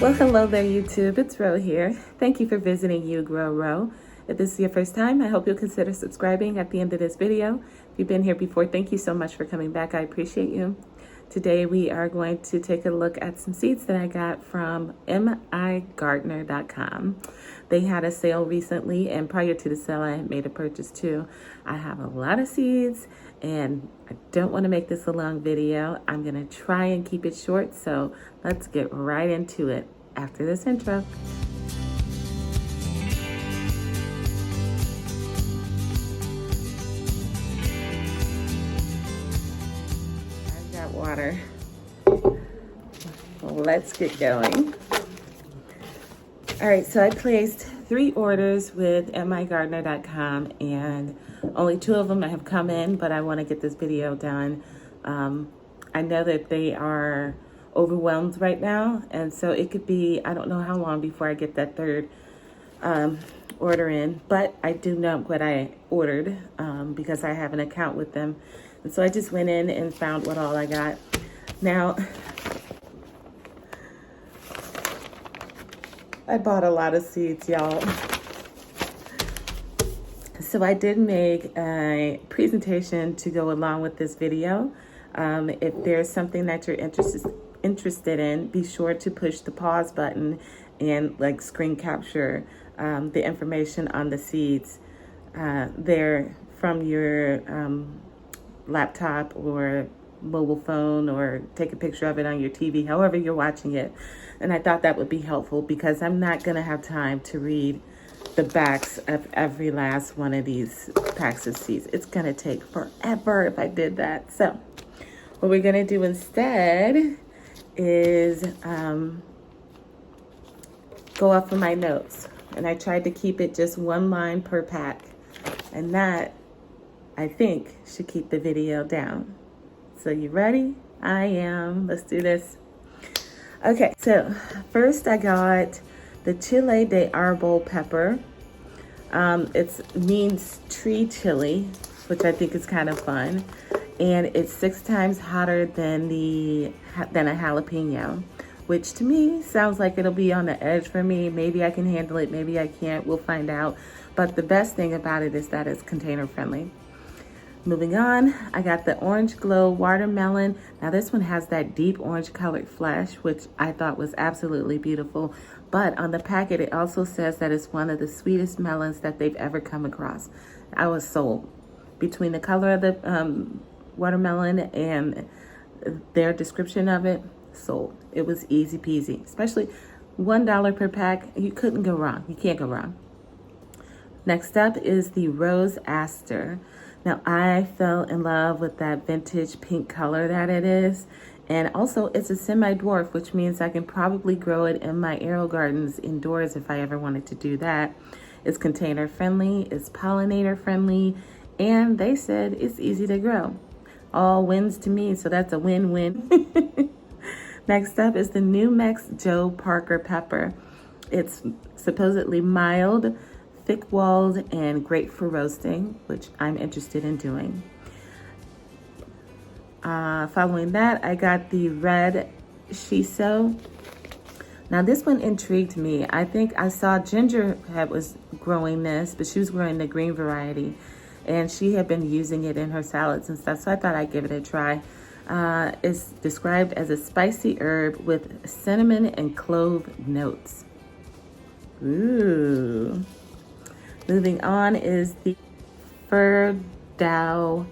Well, hello there, YouTube. It's Ro here. Thank you for visiting You Grow Ro. If this is your first time, I hope you'll consider subscribing at the end of this video. If you've been here before, thank you so much for coming back. I appreciate you. Today, we are going to take a look at some seeds that I got from migardener.com. They had a sale recently, and prior to the sale, I had made a purchase too. I have a lot of seeds, and I don't want to make this a long video. I'm going to try and keep it short, so let's get right into it after this intro. I've got water. Let's get going. All right, so I placed 3 orders with migardener.com, and only 2 of them have come in, but I want to get this video done. I know that they are overwhelmed right now, and so it could be, I don't know how long before I get that 3rd order in, but I do know what I ordered because I have an account with them. And so I just went in and found what all I got. Now, I bought a lot of seeds, y'all. So I did make a presentation to go along with this video. If there's something that you're interested in, be sure to push the pause button and like screen capture the information on the seeds there from your laptop or mobile phone, or take a picture of it on your TV, however you're watching it. And I thought that would be helpful because I'm not going to have time to read the backs of every last one of these packs of seeds. It's going to take forever if I did that. So what we're going to do instead is go off of my notes. And I tried to keep it just 1 line per pack. And that, I think, should keep the video down. So you ready? I am. Let's do this. Okay, so first I got the Chile de Arbol pepper. It means tree chili, which I think is kind of fun. And it's 6 times hotter than a jalapeno, which to me sounds like it'll be on the edge for me. Maybe I can handle it, maybe I can't. We'll find out. But the best thing about it is that it's container friendly. Moving on, I got the Orange Glow watermelon. Now this one has that deep orange colored flesh, which I thought was absolutely beautiful. But on the packet, it also says that it's one of the sweetest melons that they've ever come across. I was sold. Between the color of the watermelon and their description of it, sold. It was easy peasy, especially $1 per pack. You couldn't go wrong. You can't go wrong. Next up is the Rose Aster. Now, I fell in love with that vintage pink color that it is. And also, it's a semi-dwarf, which means I can probably grow it in my aerial gardens indoors if I ever wanted to do that. It's container friendly, it's pollinator friendly, and they said it's easy to grow. All wins to me, so that's a win-win. Next up is the New Mex Joe Parker pepper. It's supposedly mild, thick-walled, and great for roasting, which I'm interested in doing. Following that, I got the red shiso. Now this one intrigued me. I think I saw Ginger was growing this, but she was growing the green variety, and she had been using it in her salads and stuff, so I thought I'd give it a try. It's described as a spicy herb with cinnamon and clove notes. Ooh. Moving on is the Ferdaucafy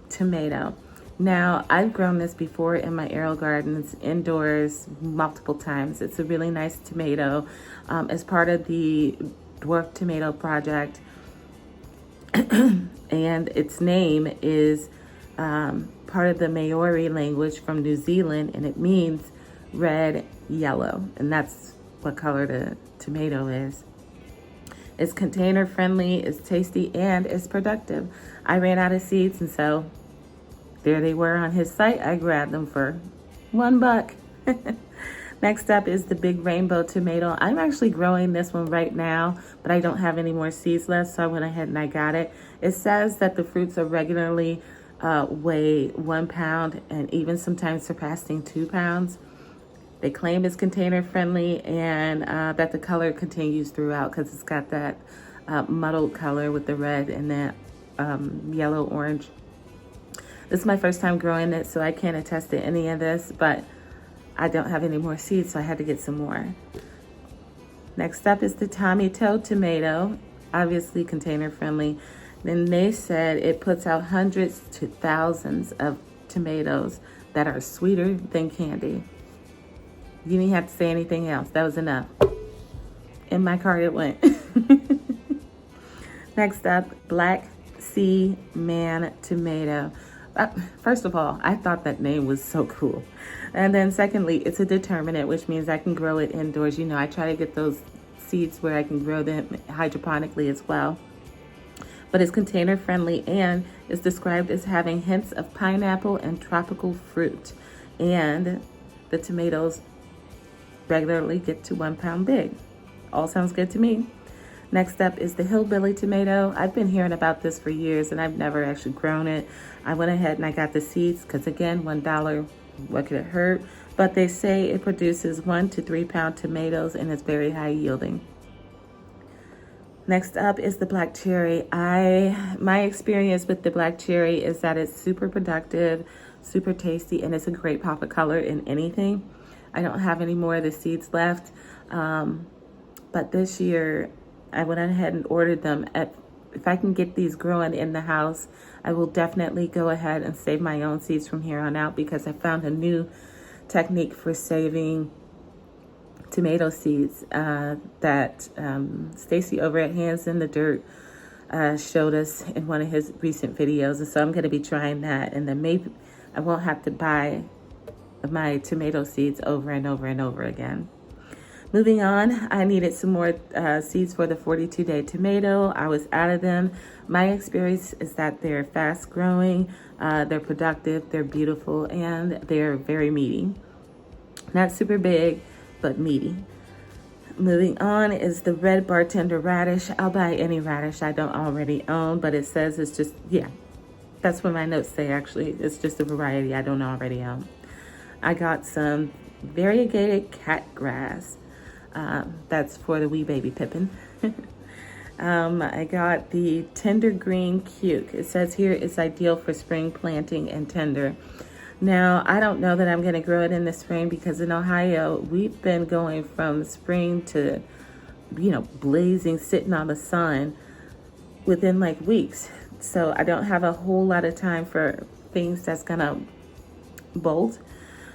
tomato. Now, I've grown this before in my aerial gardens, indoors, multiple times. It's a really nice tomato. As part of the Dwarf Tomato Project, and its name is part of the Maori language from New Zealand, and it means red, yellow, and that's what color the tomato is. It's container friendly, it's tasty, and it's productive. I ran out of seeds, and so there they were on his site. I grabbed them for $1. Next up is the big rainbow tomato. I'm actually growing this one right now, but I don't have any more seeds left, so I went ahead and I got it. It says that the fruits are regularly weigh 1 pound and even sometimes surpassing 2 pounds. They claim it's container friendly and that the color continues throughout because it's got that muddled color with the red and that yellow orange. This is my first time growing it, so I can't attest to any of this, but I don't have any more seeds, so I had to get some more. Next up is the Tommy Toe tomato, obviously container friendly. Then they said it puts out hundreds to thousands of tomatoes that are sweeter than candy. You didn't have to say anything else. That was enough. In my cart it went. Next up, Black Sea Man tomato. First of all, I thought that name was so cool. And then secondly, it's a determinate, which means I can grow it indoors. You know, I try to get those seeds where I can grow them hydroponically as well. But it's container friendly and is described as having hints of pineapple and tropical fruit. And the tomatoes regularly get to 1 pound big. All sounds good to me. Next up is the hillbilly tomato. I've been hearing about this for years and I've never actually grown it. I went ahead and I got the seeds because again, $1, what could it hurt? But they say it produces 1 to 3 pound tomatoes and it's very high yielding. Next up is the black cherry. My experience with the black cherry is that it's super productive, super tasty, and it's a great pop of color in anything. I don't have any more of the seeds left, but this year I went ahead and ordered them. If I can get these growing in the house, I will definitely go ahead and save my own seeds from here on out because I found a new technique for saving tomato seeds that Stacy over at Hands in the Dirt showed us in one of his recent videos. And so I'm going to be trying that, and then maybe I won't have to buy my tomato seeds over and over and over again. Moving on, I needed some more seeds for the 42-day tomato. I was out of them. My experience is that they're fast growing, they're productive, they're beautiful, and they're very meaty. Not super big, but meaty. Moving on is the red bartender radish. I'll buy any radish I don't already own, but it says it's just, yeah, that's what my notes say actually. It's just a variety I don't already own. I got some variegated cat grass. That's for the wee baby pippin. I got the tender green cuke. It says here it's ideal for spring planting and tender. Now, I don't know that I'm going to grow it in the spring because in Ohio, we've been going from spring to, blazing, sitting on the sun within like weeks. So I don't have a whole lot of time for things that's going to bolt.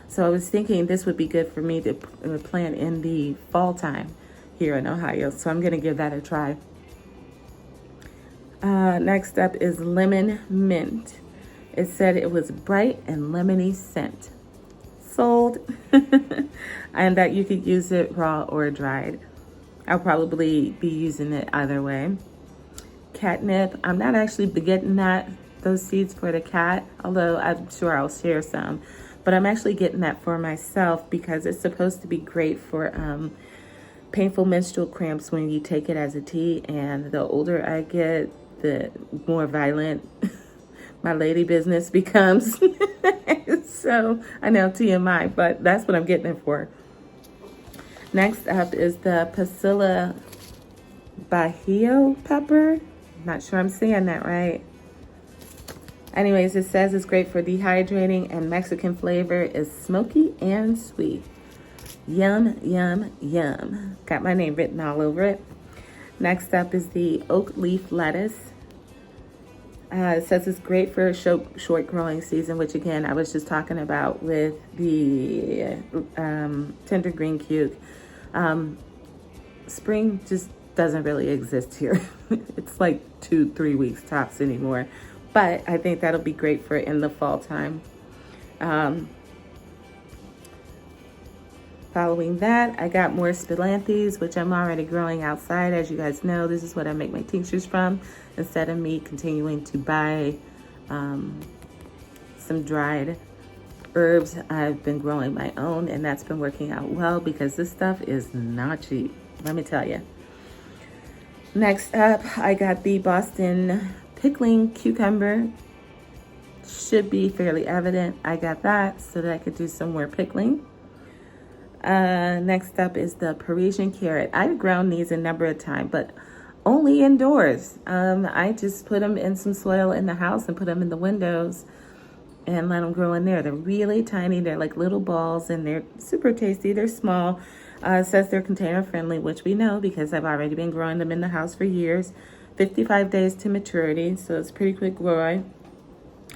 So I was thinking this would be good for me to plant in the fall time here in Ohio. So I'm going to give that a try. Next up is lemon mint. It said it was bright and lemony scent. Sold. And that you could use it raw or dried. I'll probably be using it either way. Catnip. I'm not actually getting those seeds for the cat, although I'm sure I'll share some. But I'm actually getting that for myself because it's supposed to be great for painful menstrual cramps when you take it as a tea. And the older I get, the more violent my lady business becomes. So I know TMI, but that's what I'm getting it for. Next up is the Pasilla Bajío pepper. Not sure I'm saying that right. Anyways, it says it's great for dehydrating and Mexican flavor is smoky and sweet. Yum, yum, yum. Got my name written all over it. Next up is the oak leaf lettuce. It says it's great for a short growing season, which again, I was just talking about with the tender green cuke. Spring just doesn't really exist here. It's like 2-3 weeks tops anymore. But I think that'll be great for in the fall time. Following that, I got more spilanthes, which I'm already growing outside. As you guys know, this is what I make my tinctures from, instead of me continuing to buy some dried herbs. I've been growing my own, and that's been working out well because this stuff is not cheap, let me tell you. Next up, I got the Boston pickling cucumber. should be fairly evident. I got that so that I could do some more pickling. Next up is the Parisian carrot. I've grown these a number of times, but only indoors. I just put them in some soil in the house and put them in the windows and let them grow in there. They're really tiny. They're like little balls and they're super tasty. They're small. It says they're container friendly, which we know because I've already been growing them in the house for years. 55 days to maturity, so it's pretty quick growing.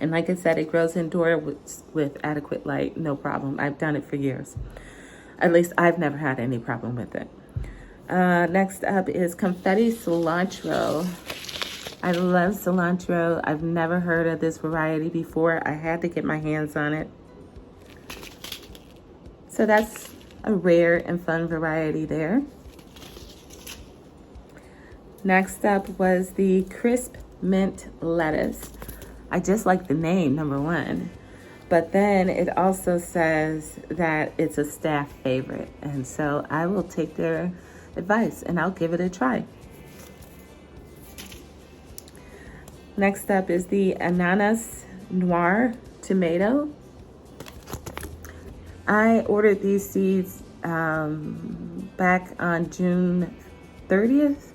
And like I said, it grows indoors with adequate light, no problem. I've done it for years. At least I've never had any problem with it. Next up is confetti cilantro. I love cilantro. I've never heard of this variety before. I had to get my hands on it. So that's a rare and fun variety there. Next up was the crisp mint lettuce. I just like the name, number one. But then it also says that it's a staff favorite. And so I will take their advice and I'll give it a try. Next up is the ananas noir tomato. I ordered these seeds back on June 30th.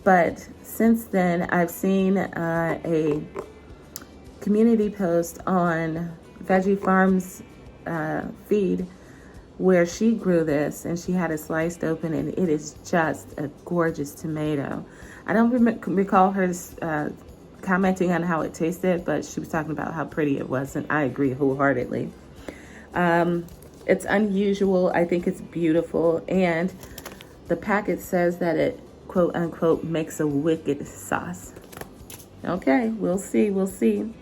But since then, I've seen a community post on Veggie Farm's feed where she grew this and she had it sliced open and it is just a gorgeous tomato. I don't recall her commenting on how it tasted, but she was talking about how pretty it was, and I agree wholeheartedly. It's unusual. I think it's beautiful, and the packet says that it quote unquote makes a wicked sauce. Okay, we'll see.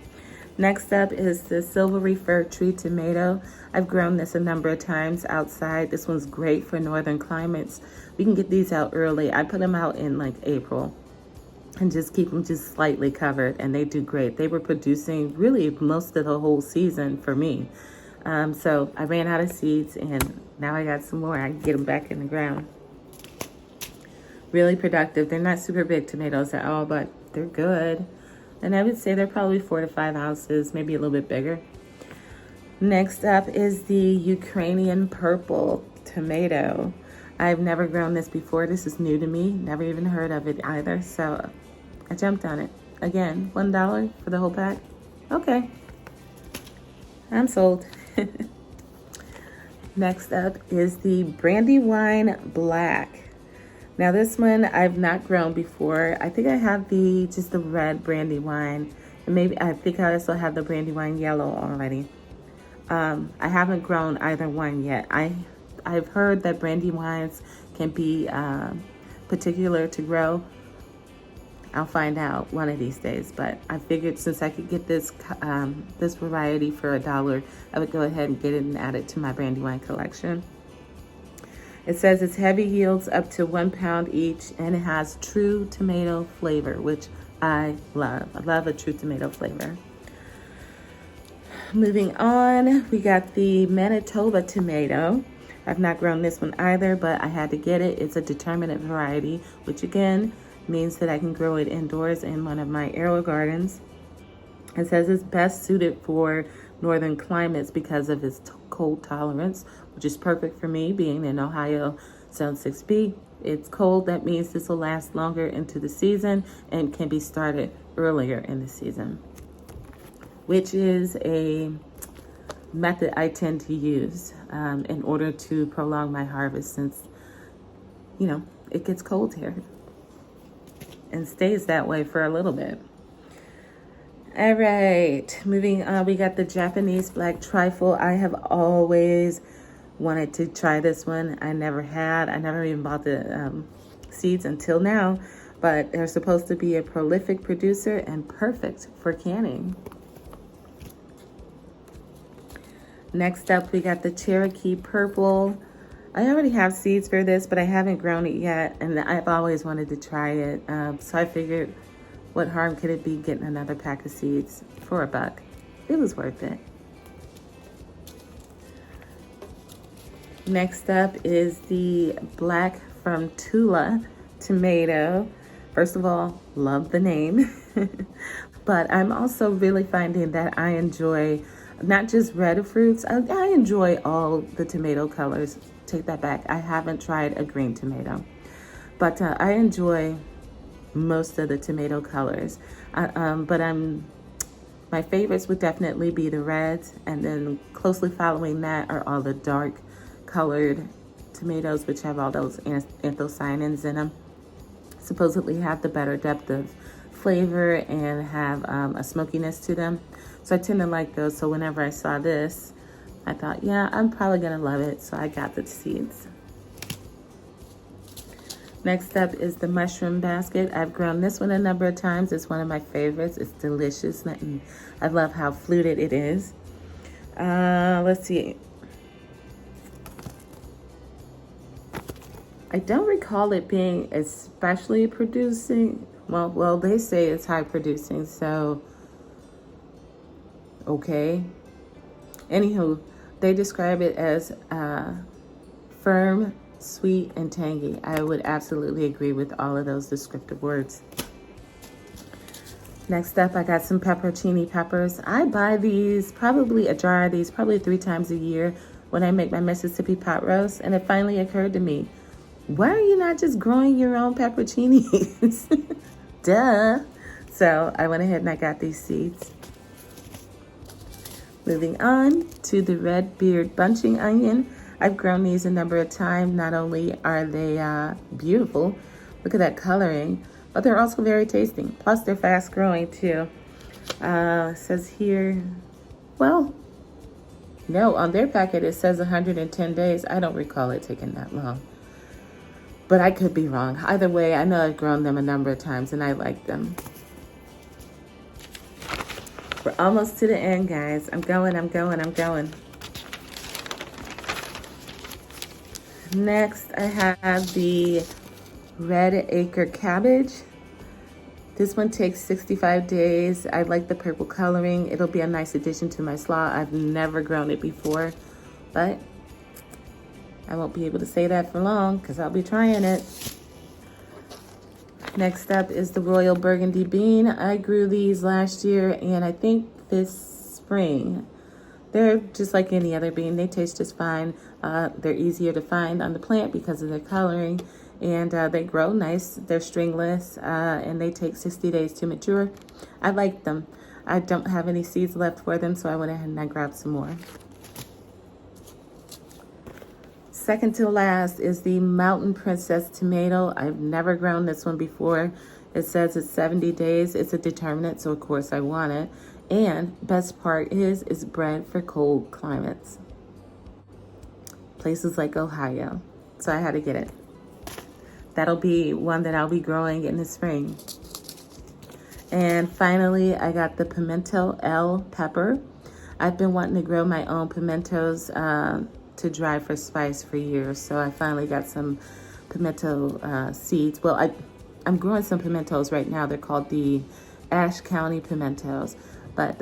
Next up is the silvery fir tree tomato. I've grown this a number of times outside. This one's great for northern climates. We can get these out early. I put them out in like April and just keep them just slightly covered, and they do great. They were producing really most of the whole season for me. So I ran out of seeds and now I got some more. I can get them back in the ground. Really productive. They're not super big tomatoes at all, but they're good. And I would say they're probably 4 to 5 ounces, maybe a little bit bigger. Next up is the Ukrainian purple tomato. I've never grown this before. This is new to me. Never even heard of it either. So I jumped on it. Again, $1 for the whole pack. Okay. I'm sold. Next up is the Brandywine Black. Now this one I've not grown before. I think I have just the red Brandywine, and maybe I think I also have the Brandywine yellow already. I haven't grown either one yet. I've heard that Brandywines can be particular to grow. I'll find out one of these days, but I figured since I could get this variety for $1, I would go ahead and get it and add it to my Brandywine collection. It says it's heavy yields up to 1 pound each, and it has true tomato flavor, which I love. I love a true tomato flavor. Moving on, we got the Manitoba tomato. I've not grown this one either, but I had to get it. It's a determinate variety, which again means that I can grow it indoors in one of my aerial gardens. It says it's best suited for northern climates because of its cold tolerance, which is perfect for me being in Ohio Zone 6B. It's cold, that means this will last longer into the season and can be started earlier in the season, which is a method I tend to use in order to prolong my harvest, since, you know, it gets cold here and stays that way for a little bit. All right, moving on, we got the Japanese black trifle. I have always wanted to try this one. I never even bought the seeds until now, but they're supposed to be a prolific producer and perfect for canning. Next up, we got the Cherokee purple. I already have seeds for this, but I haven't grown it yet, and I've always wanted to try it. So I figured, what harm could it be getting another pack of seeds for $1? It was worth it. Next up is the Black from Tula tomato. First of all, love the name. But I'm also really finding that I enjoy not just red fruits. I enjoy all the tomato colors. Take that back. I haven't tried a green tomato, but I enjoy most of the tomato colors. But my favorites would definitely be the reds, and then closely following that are all the dark colored tomatoes, which have all those anthocyanins in them. Supposedly have the better depth of flavor and have a smokiness to them. So I tend to like those. So whenever I saw this, I thought, yeah, I'm probably gonna love it. So I got the seeds. Next up is the mushroom basket. I've grown this one a number of times. It's one of my favorites. It's delicious. And I love how fluted it is. Let's see. I don't recall it being especially producing. Well, they say it's high producing, so okay. Anywho, they describe it as firm, sweet, and tangy. I would absolutely agree with all of those descriptive words. Next up, I got some pepperoncini peppers. I buy these, probably a jar of these, probably 3 times a year when I make my Mississippi pot roast. And it finally occurred to me, why are you not just growing your own pepperoncinis? Duh. So I went ahead and I got these seeds. Moving on to the red beard bunching onion. I've grown these a number of times. Not only are they beautiful, look at that coloring, but they're also very tasty. Plus they're fast growing too. It says here, well, no, on their packet it says 110 days. I don't recall it taking that long. But I could be wrong. Either way, I know I've grown them a number of times and I like them. We're almost to the end, guys. I'm going. Next, I have the red acre cabbage. This one takes 65 days. I like the purple coloring. It'll be a nice addition to my slaw. I've never grown it before, but I won't be able to say that for long because I'll be trying it. Next up is the royal burgundy bean. I grew these last year and I think this spring. They're just like any other bean. They taste just fine. They're easier to find on the plant because of their coloring, and they grow nice. They're stringless, and they take 60 days to mature. I like them. I don't have any seeds left for them, so I went ahead and I grabbed some more. Second to last is the Mountain Princess tomato. I've never grown this one before. It says it's 70 days. It's a determinant, so of course I want it. And best part is it's bred for cold climates. Places like Ohio. So I had to get it. That'll be one that I'll be growing in the spring. And finally, I got the pimento L pepper. I've been wanting to grow my own pimentos to dry for spice for years. So I finally got some pimento seeds. Well, I'm growing some pimentos right now. They're called the Ashe County pimentos, but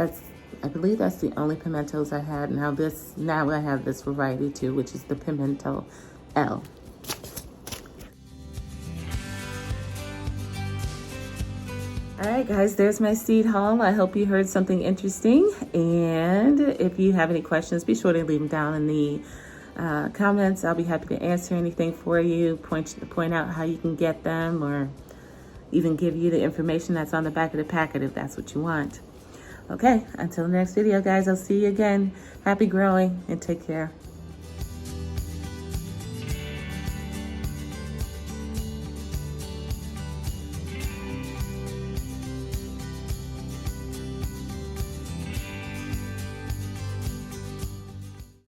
I believe that's the only pimentos I had. Now I have this variety too, which is the pimento L. All right, guys, there's my seed haul. I hope you heard something interesting. And if you have any questions, be sure to leave them down in the comments. I'll be happy to answer anything for you, point out how you can get them, or even give you the information that's on the back of the packet if that's what you want. Okay, until the next video, guys, I'll see you again. Happy growing and take care.